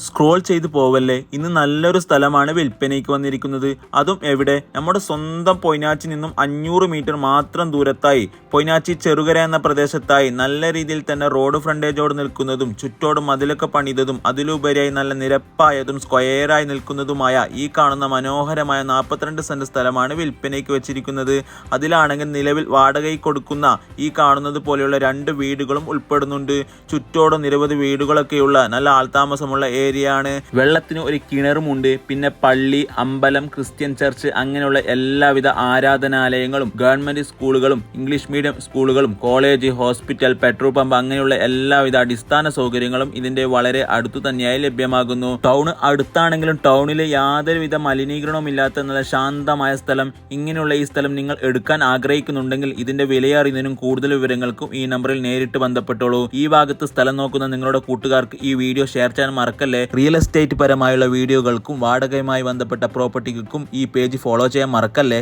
Scroll ചെയ്ത് പോവല്ലേ, ഇന്ന് നല്ലൊരു സ്ഥലമാണ് വിൽപ്പനയ്ക്ക് വന്നിരിക്കുന്നത്. അതും എവിടെ? നമ്മുടെ സ്വന്തം പൊയ്നാച്ചിൽ നിന്നും 500 മീറ്റർ മാത്രം ദൂരത്തായി പൊയ്നാച്ചി ചെറുകര എന്ന പ്രദേശത്തായി നല്ല രീതിയിൽ തന്നെ റോഡ് ഫ്രണ്ടേജോട് നിൽക്കുന്നതും ചുറ്റോട് മതിലൊക്കെ പണിതതും അതിലുപരിയായി നല്ല നിരപ്പായതും സ്ക്വയറായി നിൽക്കുന്നതുമായ ഈ കാണുന്ന മനോഹരമായ 42 സെന്റ് സ്ഥലമാണ് വിൽപ്പനയ്ക്ക് വെച്ചിരിക്കുന്നത്. അതിലാണെങ്കിൽ നിലവിൽ വാടകയ്ക്ക് കൊടുക്കുന്ന ഈ കാണുന്നത് പോലെയുള്ള 2 വീടുകളും ഉൾപ്പെടുന്നുണ്ട്. ചുറ്റോട് നിരവധി വീടുകളൊക്കെയുള്ള നല്ല ആൾതാമസമുള്ള ഏരിയ ആണ്. വെള്ളത്തിന് ഒരു കിണറുമുണ്ട്. പിന്നെ പള്ളി, അമ്പലം, ക്രിസ്ത്യൻ ചർച്ച് അങ്ങനെയുള്ള എല്ലാവിധ ആരാധനാലയങ്ങളും ഗവൺമെന്റ് സ്കൂളുകളും ഇംഗ്ലീഷ് മീഡിയം സ്കൂളുകളും കോളേജ്, ഹോസ്പിറ്റൽ, പെട്രോൾ പമ്പ് അങ്ങനെയുള്ള എല്ലാവിധ അടിസ്ഥാന സൗകര്യങ്ങളും ഇതിന്റെ വളരെ അടുത്തു തന്നെയായി ലഭ്യമാകുന്നു. ടൗൺ അടുത്താണെങ്കിലും ടൗണിൽ യാതൊരുവിധ മലിനീകരണവും ഇല്ലാത്ത നല്ല ശാന്തമായ സ്ഥലം. ഇങ്ങനെയുള്ള ഈ സ്ഥലം നിങ്ങൾ എടുക്കാൻ ആഗ്രഹിക്കുന്നുണ്ടെങ്കിൽ ഇതിന്റെ വിലയറിയുന്നതിനും കൂടുതൽ വിവരങ്ങൾക്കും ഈ നമ്പറിൽ നേരിട്ട് ബന്ധപ്പെട്ടോളൂ. ഈ ഭാഗത്ത് സ്ഥലം നോക്കുന്ന നിങ്ങളുടെ കൂട്ടുകാർക്ക് ഈ വീഡിയോ ഷെയർ ചെയ്യാൻ മറക്കല്ലേ. റിയൽ എസ്റ്റേറ്റ് പരമായുള്ള വീഡിയോകൾക്കും വാടകയുമായി ബന്ധപ്പെട്ട പ്രോപ്പർട്ടികൾക്കും ഈ പേജ് ഫോളോ ചെയ്യാൻ മറക്കല്ലേ.